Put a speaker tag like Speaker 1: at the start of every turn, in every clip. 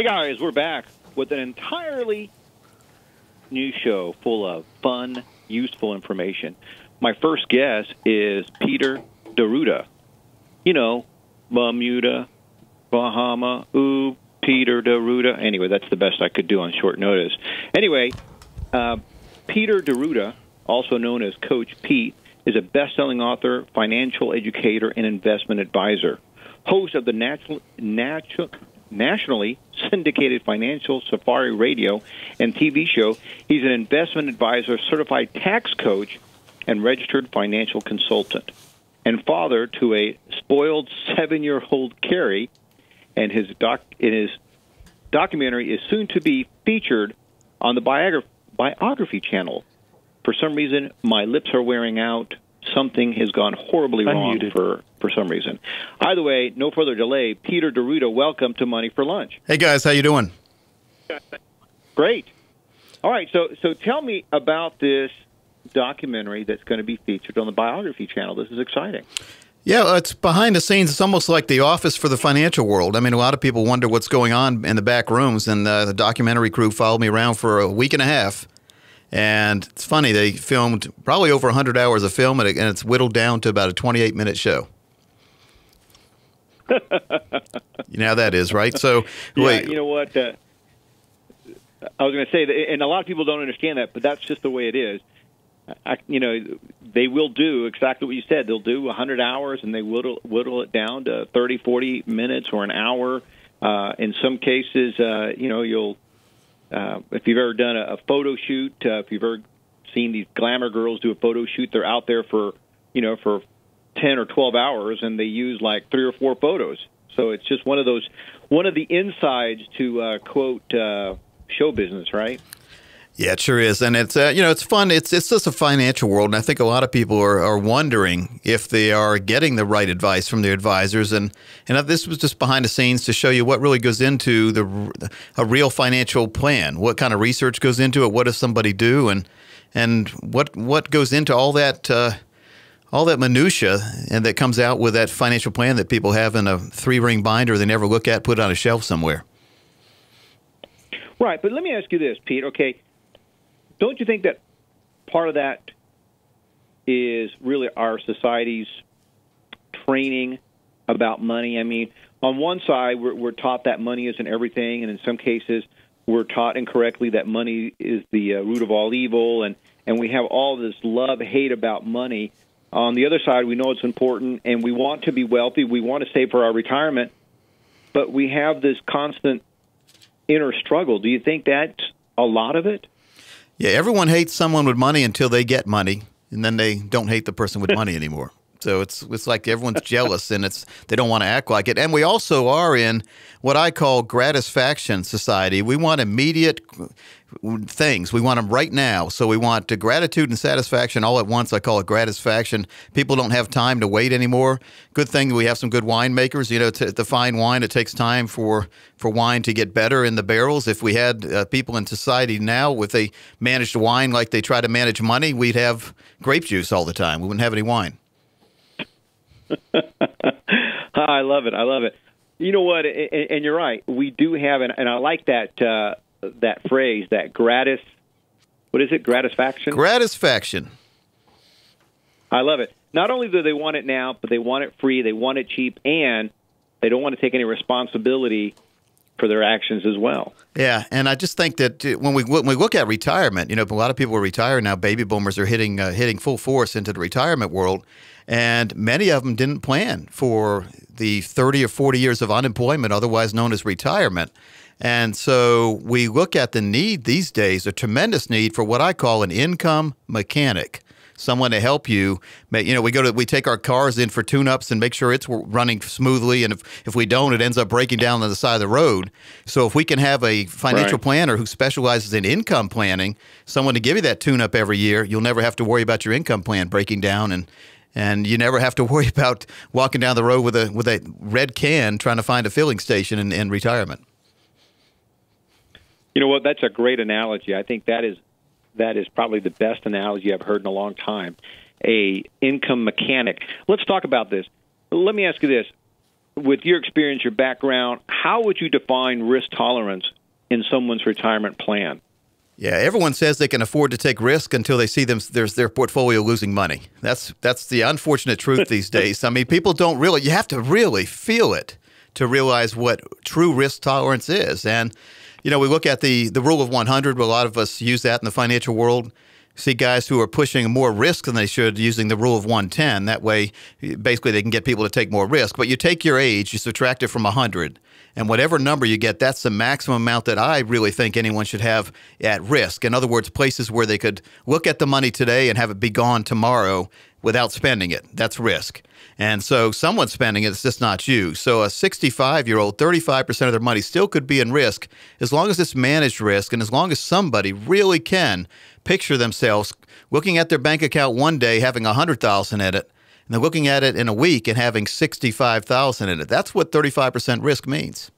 Speaker 1: Hey guys, we're back with an entirely new show full of fun, useful information. My first guest is Peter D'Arruda. You know, Bermuda, Bahama, ooh, Peter D'Arruda. Anyway, that's the best I could do on short notice. Anyway, Peter D'Arruda, also known as Coach Pete, is a best-selling author, financial educator, and investment advisor. Host of the nationally syndicated Financial Safari radio and TV show. He's an investment advisor, certified tax coach, and registered financial consultant, and father to a spoiled 7-year-old Carrie. And his documentary is soon to be featured on the biography channel. For some reason, my lips are wearing out. Something has gone horribly wrong for some reason. Either way, no further delay. Peter D'Arruda, welcome to Money for Lunch.
Speaker 2: Hey guys, how you doing?
Speaker 1: Great. All right, so tell me about this documentary that's going to be featured on the biography channel. This is exciting.
Speaker 2: Yeah, it's behind the scenes. It's almost like The Office for the financial world. I mean, a lot of people wonder what's going on in the back rooms, and the documentary crew followed me around for a week and a half. And it's funny, they filmed probably over 100 hours of film, and it's whittled down to about a 28-minute show. You know how that is, right? So,
Speaker 1: yeah,
Speaker 2: wait.
Speaker 1: You know what? I was going to say, and a lot of people don't understand that, but that's just the way it is. They will do exactly what you said. They'll do 100 hours, and they whittle it down to 30, 40 minutes or an hour. In some cases, you'll if you've ever done a photo shoot, if you've ever seen these glamour girls do a photo shoot, they're out there for 10 or 12 hours, and they use like 3 or 4 photos. So it's just one of the insides to quote show business, right?
Speaker 2: Yeah, it sure is, and it's it's fun. It's just a financial world, and I think a lot of people are wondering if they are getting the right advice from their advisors. And this was just behind the scenes to show you what really goes into a real financial plan. What kind of research goes into it? What does somebody do? And what goes into all that minutia and that comes out with that financial plan that people have in a 3-ring binder they never look at, put it on a shelf somewhere.
Speaker 1: Right, but let me ask you this, Pete. Okay. Don't you think that part of that is really our society's training about money? I mean, on one side, we're taught that money isn't everything, and in some cases, we're taught incorrectly that money is the root of all evil, and we have all this love-hate about money. On the other side, we know it's important, and we want to be wealthy. We want to save for our retirement, but we have this constant inner struggle. Do you think that's a lot of it?
Speaker 2: Yeah, everyone hates someone with money until they get money, and then they don't hate the person with money anymore. So it's like everyone's jealous, and they don't want to act like it. And we also are in what I call gratisfaction society. We want immediate things. We want them right now. So we want gratitude and satisfaction all at once. I call it gratisfaction. People don't have time to wait anymore. Good thing we have some good winemakers. You know, to find wine, it takes time for wine to get better in the barrels. If we had people in society now, if they managed wine like they try to manage money, we'd have grape juice all the time. We wouldn't have any wine.
Speaker 1: I love it. I love it. You know what? And you're right. We do have, and I like that that phrase, that gratis. What is it? Gratisfaction.
Speaker 2: Gratisfaction.
Speaker 1: I love it. Not only do they want it now, but they want it free. They want it cheap, and they don't want to take any responsibility for their actions as well.
Speaker 2: Yeah, and I just think that when we look at retirement, you know, a lot of people are retiring now. Baby boomers are hitting full force into the retirement world, and many of them didn't plan for the 30 or 40 years of unemployment, otherwise known as retirement. And so we look at the need these days, a tremendous need for what I call an income mechanic. Someone to help you. You know, we take our cars in for tune-ups and make sure it's running smoothly, and if we don't, it ends up breaking down on the side of the road. So if we can have a financial planner who specializes in income planning, someone to give you that tune-up every year, you'll never have to worry about your income plan breaking down, and you never have to worry about walking down the road with a red can trying to find a filling station in retirement.
Speaker 1: You know what? That's a great analogy. I think that is probably the best analogy I've heard in a long time. A income mechanic. Let's talk about this. Let me ask you this. with your experience, your background, how would you define risk tolerance in someone's retirement plan?
Speaker 2: Yeah, everyone says they can afford to take risk until they see their portfolio losing money. That's the unfortunate truth these days. I mean, people don't really. You have to really feel it to realize what true risk tolerance is. And we look at the rule of 100. A lot of us use that in the financial world. See guys who are pushing more risk than they should using the rule of 110. That way, basically, they can get people to take more risk. But you take your age, you subtract it from 100. And whatever number you get, that's the maximum amount that I really think anyone should have at risk. In other words, places where they could look at the money today and have it be gone tomorrow without spending it. That's risk. And so someone's spending it, it's just not you. So a 65-year-old, 35% of their money still could be in risk as long as it's managed risk and as long as somebody really can picture themselves looking at their bank account one day having $100,000 in it, and they're looking at it in a week and having $65,000 in it. That's what 35% risk means.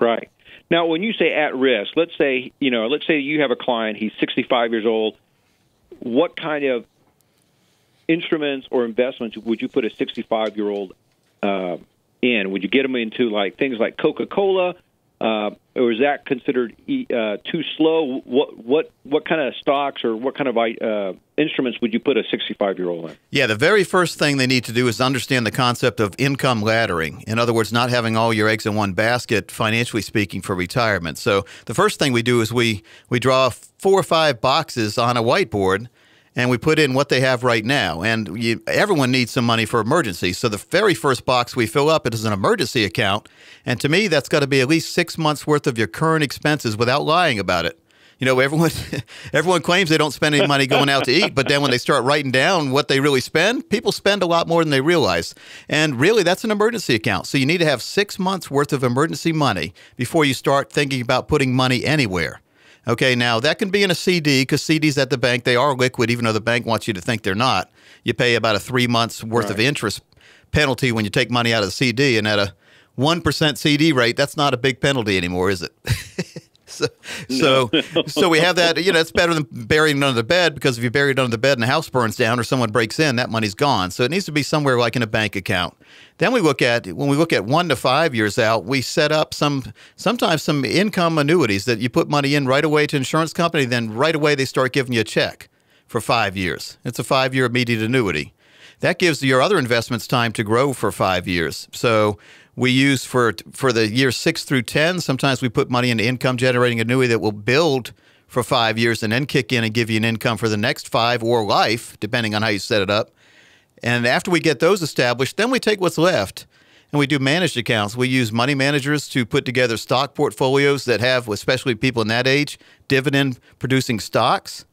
Speaker 1: Right. Now, when you say at risk, let's say you have a client, he's 65 years old. What kind of instruments or investments would you put a 65-year-old in? Would you get them into things like Coca-Cola, or is that considered too slow? What kind of stocks or what kind of instruments would you put a 65-year-old in?
Speaker 2: Yeah, the very first thing they need to do is understand the concept of income laddering. In other words, not having all your eggs in one basket, financially speaking, for retirement. So the first thing we do is we draw 4 or 5 boxes on a whiteboard, and we put in what they have right now. And everyone needs some money for emergencies. So the very first box we fill up, it is an emergency account. And to me, that's got to be at least 6 months' worth of your current expenses without lying about it. Everyone claims they don't spend any money going out to eat, but then when they start writing down what they really spend, people spend a lot more than they realize. And really, that's an emergency account. So you need to have 6 months' worth of emergency money before you start thinking about putting money anywhere. Okay, now that can be in a CD because CDs at the bank, they are liquid, even though the bank wants you to think they're not. You pay about a 3 months worth of interest penalty when you take money out of the CD, and at a 1% CD rate, that's not a big penalty anymore, is it? So we have that. It's better than burying it under the bed, because if you bury it under the bed and the house burns down or someone breaks in, that money's gone. So it needs to be somewhere like in a bank account. Then when we look at 1 to 5 years out, we set up sometimes some income annuities that you put money in right away to an insurance company. Then right away they start giving you a check for 5 years. It's a 5-year immediate annuity. That gives your other investments time to grow for 5 years. So we use for the years 6 through 10, sometimes we put money into income-generating annuity that will build for 5 years and then kick in and give you an income for the next 5 or life, depending on how you set it up. And after we get those established, then we take what's left and we do managed accounts. We use money managers to put together stock portfolios that have, especially people in that age, dividend-producing stocks.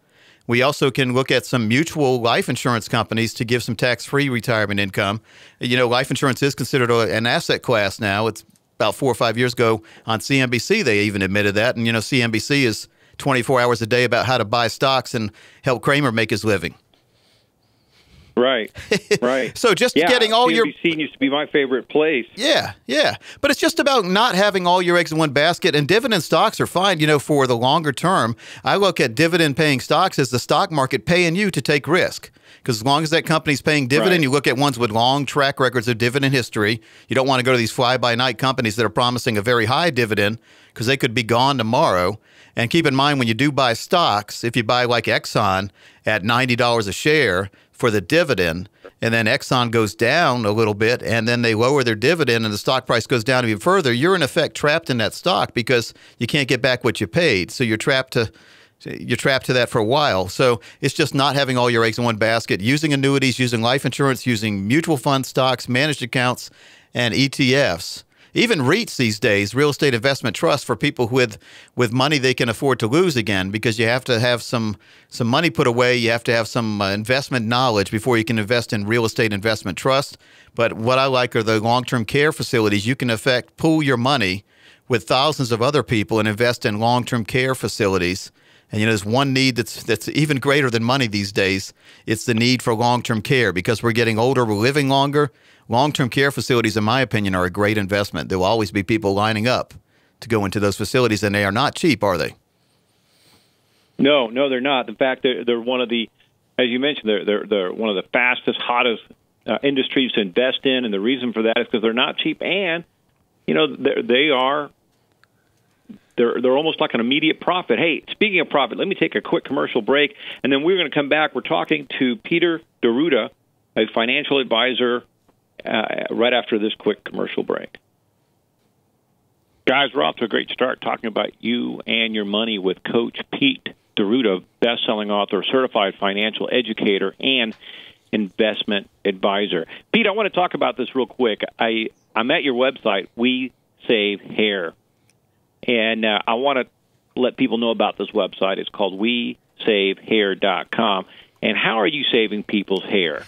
Speaker 2: We also can look at some mutual life insurance companies to give some tax-free retirement income. Life insurance is considered an asset class now. It's about 4 or 5 years ago on CNBC, they even admitted that. And, CNBC is 24 hours a day about how to buy stocks and help Kramer make his living.
Speaker 1: Right.
Speaker 2: So just getting all your...
Speaker 1: CNBC used to be my favorite place.
Speaker 2: Yeah. But it's just about not having all your eggs in one basket, and dividend stocks are fine, for the longer term. I look at dividend-paying stocks as the stock market paying you to take risk. Because as long as that company's paying dividend, you look at ones with long track records of dividend history. You don't want to go to these fly-by-night companies that are promising a very high dividend because they could be gone tomorrow. And keep in mind, when you do buy stocks, if you buy like Exxon at $90 a share for the dividend, and then Exxon goes down a little bit, and then they lower their dividend and the stock price goes down even further, you're in effect trapped in that stock because you can't get back what you paid. So you're trapped to that for a while. So it's just not having all your eggs in one basket, using annuities, using life insurance, using mutual fund stocks, managed accounts, and ETFs. Even REITs these days, real estate investment trusts, for people with money they can afford to lose again, because you have to have some money put away. You have to have some investment knowledge before you can invest in real estate investment trust. But what I like are the long-term care facilities. You can, in effect, pool your money with thousands of other people and invest in long-term care facilities. And there's one need that's even greater than money these days. It's the need for long-term care, because we're getting older, we're living longer. Long-term care facilities, in my opinion, are a great investment. There will always be people lining up to go into those facilities, and they are not cheap, are they?
Speaker 1: No, they're not. In fact, they're one of the, as you mentioned, they're one of the fastest, hottest industries to invest in, and the reason for that is because they're not cheap, and they're almost like an immediate profit. Hey, speaking of profit, let me take a quick commercial break, and then we're going to come back. We're talking to Peter DeRuda, a financial advisor, right after this quick commercial break. Guys, we're off to a great start talking about you and your money with Coach Pete DeRuda, best-selling author, certified financial educator, and investment advisor. Pete, I want to talk about this real quick. I'm at your website, We Save Hair, and I want to let people know about this website. It's called WeSaveHair.com. And how are you saving people's hair?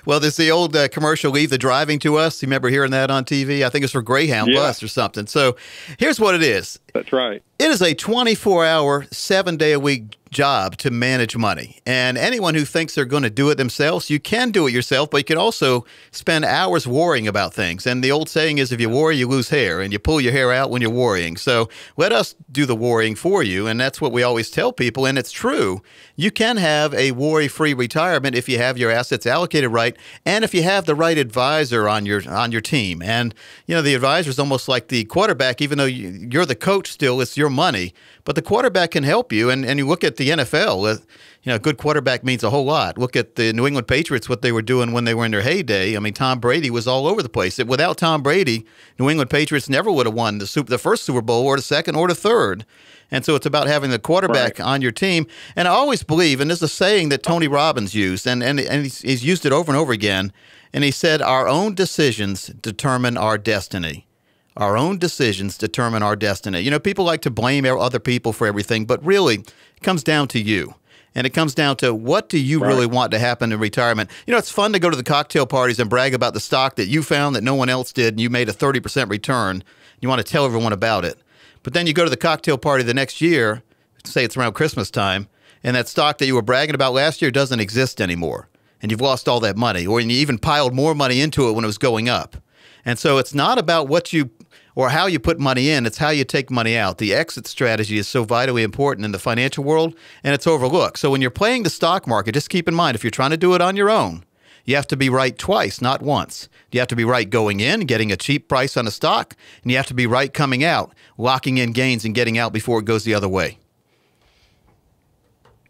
Speaker 2: Well, there's the old commercial, Leave the Driving to Us. You remember hearing that on TV? I think it's for Greyhound Bus or something. So here's what it is.
Speaker 1: That's right.
Speaker 2: It is a 24-hour, 7-day-a-week job to manage money. And anyone who thinks they're going to do it themselves, you can do it yourself, but you can also spend hours worrying about things. And the old saying is, if you worry, you lose hair, and you pull your hair out when you're worrying. So let us do the worrying for you, and that's what we always tell people, and it's true. You can have a worry-free retirement if you have your assets allocated right, and if you have the right advisor on your team. And, the advisor is almost like the quarterback, even though you're the coach still, it's your money. But the quarterback can help you, and you look at the NFL, a good quarterback means a whole lot. Look at the New England Patriots, what they were doing when they were in their heyday. I mean, Tom Brady was all over the place. Without Tom Brady, New England Patriots never would have won the first Super Bowl or the second or the third. And so it's about having the quarterback on your team. And I always believe, and there's a saying that Tony Robbins used, and he's used it over and over again, and he said, our own decisions determine our destiny. Our own decisions determine our destiny. People like to blame other people for everything, but really, it comes down to you. And it comes down to, what do you really want to happen in retirement? It's fun to go to the cocktail parties and brag about the stock that you found that no one else did, and you made a 30% return. You want to tell everyone about it. But then you go to the cocktail party the next year, say it's around Christmas time, and that stock that you were bragging about last year doesn't exist anymore. And you've lost all that money, or you even piled more money into it when it was going up. And so it's not about what you or how you put money in, it's how you take money out. The exit strategy is so vitally important in the financial world, and it's overlooked. So when you're playing the stock market, just keep in mind, if you're trying to do it on your own, you have to be right twice, not once. You have to be right going in, getting a cheap price on a stock, and you have to be right coming out, locking in gains and getting out before it goes the other way.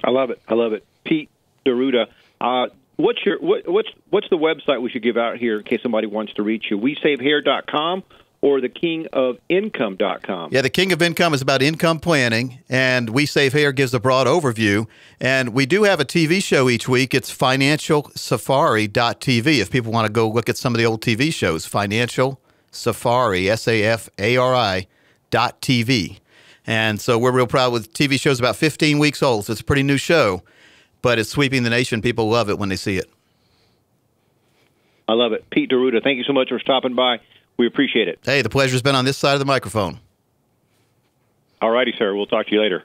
Speaker 1: I love it. I love it. Pete DeRuda, what's the website we should give out here in case somebody wants to reach you? WeSaveHair.com or thekingofincome.com? Yeah,
Speaker 2: The King of Income is about income planning, and We Save Hair gives a broad overview. And we do have a TV show each week. It's financialsafari.tv if people want to go look at some of the old TV shows. Financial Safari, SAFARI.tv. And so we're real proud with TV shows about 15 weeks old, so it's a pretty new show, but it's sweeping the nation. People love it when they see it.
Speaker 1: I love it. Pete DeRuda, thank you so much for stopping by. We appreciate it.
Speaker 2: Hey, the pleasure's been on this side of the microphone.
Speaker 1: All righty, sir. We'll talk to you later.